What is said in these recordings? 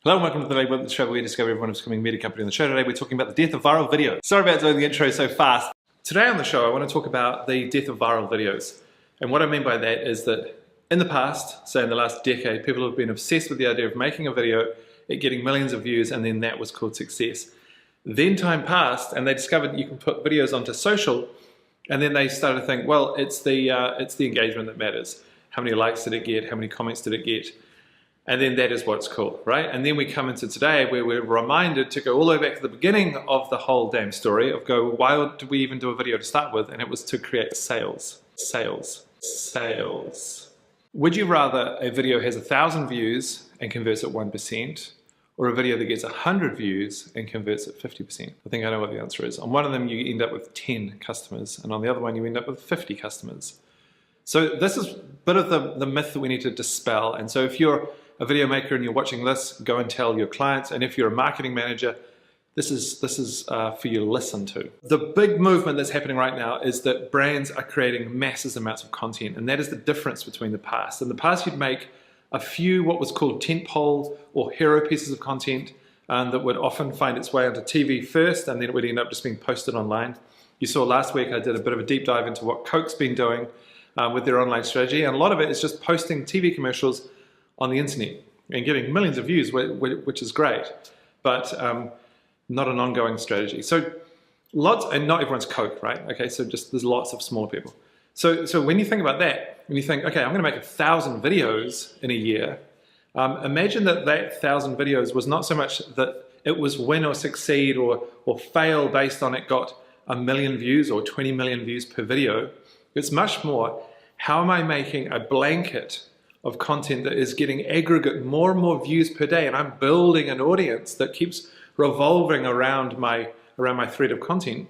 Hello and welcome to the Daily WIP, the show where we discover everyone who's becoming a media company. On the show today, we're talking about the death of viral video. Sorry about doing the intro so fast. Today on the show, I want to talk about the death of viral videos. And what I mean by that is that in the past, say in the last decade, people have been obsessed with the idea of making a video, it getting millions of views, and then that was called success. Then time passed and they discovered you can put videos onto social, and then they started to think, well, it's the engagement that matters. How many likes did it get? How many comments did it get? And then that is what's cool, right? And then we come into today where we're reminded to go all the way back to the beginning of the whole damn story of why did we even do a video to start with? And it was to create sales. Would you rather a video has 1,000 views and converts at 1%, or a video that gets 100 views and converts at 50%? I think I know what the answer is. On one of them you end up with 10 customers, and on the other one you end up with 50 customers. So this is a bit of the myth that we need to dispel. And so if you're a video maker and you're watching this, go and tell your clients. And if you're a marketing manager, this is for you to listen to. The big movement that's happening right now is that brands are creating massive amounts of content, and that is the difference between the past. In the past, you'd make a few what was called tentpole or hero pieces of content that would often find its way onto TV first, and then it would end up just being posted online. You saw last week I did a bit of a deep dive into what Coke's been doing with their online strategy, and a lot of it is just posting TV commercials on the internet and getting millions of views, which is great, but not an ongoing strategy. So and not everyone's Coke, right? Okay, so just there's lots of smaller people. So when you think about that, when you think, okay, I'm gonna make 1,000 videos in a year, imagine that 1,000 videos was not so much that it was win or succeed or fail based on it got 1 million views or 20 million views per video. It's much more, how am I making a blanket of content that is getting aggregate more and more views per day, and I'm building an audience that keeps revolving around my thread of content,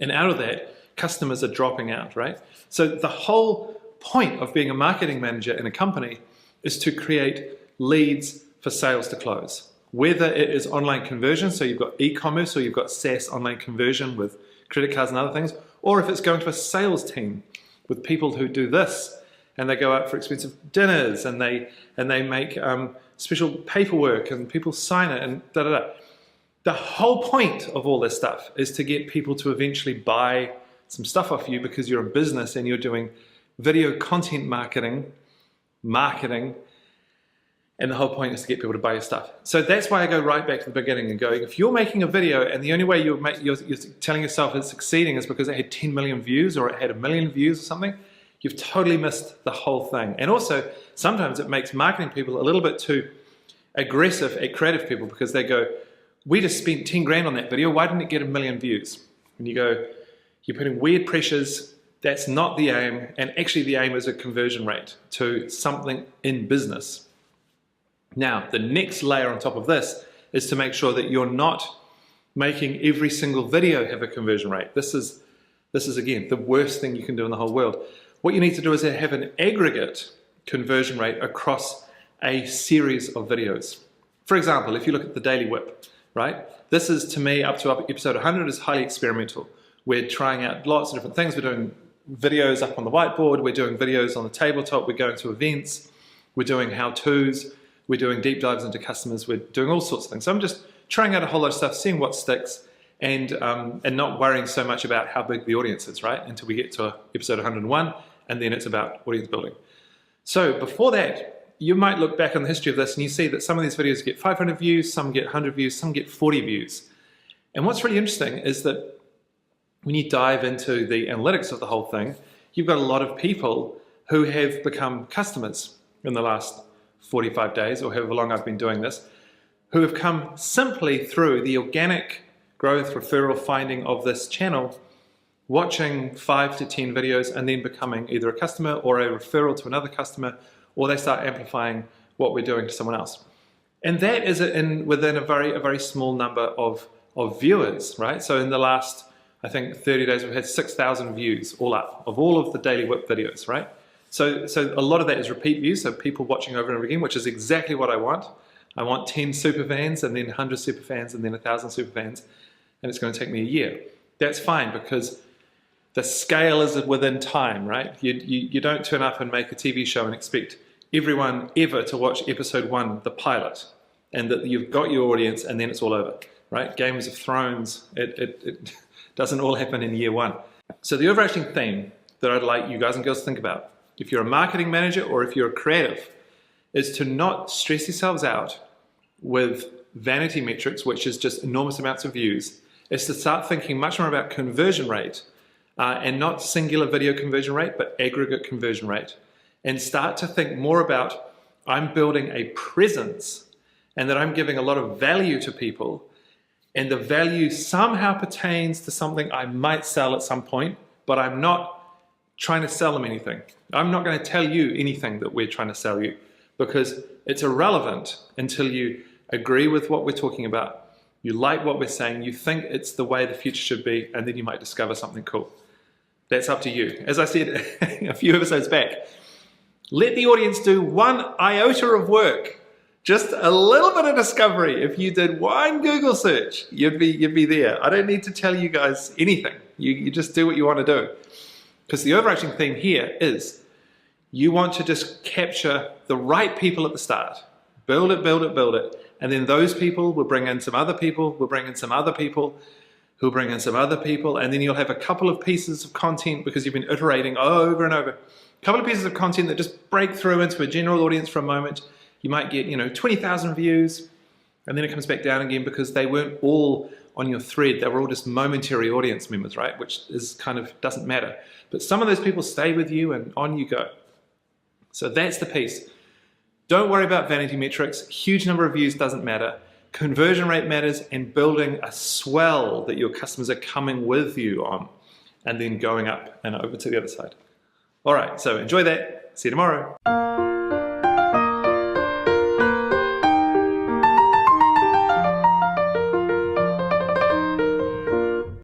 and out of that customers are dropping out, right? So the whole point of being a marketing manager in a company is to create leads for sales to close, whether it is online conversion, so you've got e-commerce or you've got SaaS online conversion with credit cards and other things, or if it's going to a sales team with people who do this, and they go out for expensive dinners, and they make special paperwork, and people sign it, and da-da-da. The whole point of all this stuff is to get people to eventually buy some stuff off you because you're a business and you're doing video content marketing, and the whole point is to get people to buy your stuff. So that's why I go right back to the beginning and go, if you're making a video and the only way you're telling yourself it's succeeding is because it had 10 million views or it had 1 million views or something, you've totally missed the whole thing. And also, sometimes it makes marketing people a little bit too aggressive at creative people because they go, we just spent 10 grand on that video, why didn't it get 1 million views? And you go, you're putting weird pressures, that's not the aim, and actually the aim is a conversion rate to something in business. Now, the next layer on top of this is to make sure that you're not making every single video have a conversion rate. This is again, the worst thing you can do in the whole world. What you need to do is have an aggregate conversion rate across a series of videos. For example, if you look at the Daily WIP, right? This is, to me, up to episode 100 is highly experimental. We're trying out lots of different things. We're doing videos up on the whiteboard. We're doing videos on the tabletop. We're going to events. We're doing how-tos. We're doing deep dives into customers. We're doing all sorts of things. So I'm just trying out a whole lot of stuff, seeing what sticks, and not worrying so much about how big the audience is, right? Until we get to episode 101, and then it's about audience building. So before that, you might look back on the history of this and you see that some of these videos get 500 views, some get 100 views, some get 40 views. And what's really interesting is that when you dive into the analytics of the whole thing, you've got a lot of people who have become customers in the last 45 days, or however long I've been doing this, who have come simply through the organic growth, referral, finding of this channel, watching 5 to 10 videos and then becoming either a customer or a referral to another customer, or they start amplifying what we're doing to someone else. And that is within a very small number of viewers, right? So in the last, I think, 30 days, we've had 6,000 views all up of all of the Daily WIP videos, right? So a lot of that is repeat views, so people watching over and over again, which is exactly what I want. I want 10 super fans and then 100 super fans and then 1,000 super fans, and it's going to take me a year. That's fine because the scale is within time, right? You don't turn up and make a TV show and expect everyone ever to watch episode 1, the pilot. and that you've got your audience and then it's all over, right? Games of Thrones, it doesn't all happen in year one. So the overarching theme that I'd like you guys and girls to think about, if you're a marketing manager or if you're a creative, is to not stress yourselves out with vanity metrics, which is just enormous amounts of views. Is to start thinking much more about conversion rate, and not singular video conversion rate, but aggregate conversion rate. And start to think more about, I'm building a presence and that I'm giving a lot of value to people, and the value somehow pertains to something I might sell at some point, but I'm not trying to sell them anything. I'm not going to tell you anything that we're trying to sell you, because it's irrelevant until you agree with what we're talking about, you like what we're saying, you think it's the way the future should be, and then you might discover something cool. That's up to you. As I said a few episodes back, let the audience do one iota of work. Just a little bit of discovery. If you did one Google search, you'd be there. I don't need to tell you guys anything. You just do what you want to do. Because the overarching theme here is you want to just capture the right people at the start. Build it, build it, build it. And then those people will bring in some other people, will bring in some other people, who'll bring in some other people, and then you'll have a couple of pieces of content because you've been iterating over and over. A couple of pieces of content that just break through into a general audience for a moment. You might get, 20,000 views, and then it comes back down again because they weren't all on your thread. They were all just momentary audience members, right? Which is kind of doesn't matter. But some of those people stay with you and on you go. So that's the piece. Don't worry about vanity metrics. Huge number of views doesn't matter. Conversion rate matters, and building a swell that your customers are coming with you on and then going up and over to the other side. All right, so enjoy that. See you tomorrow.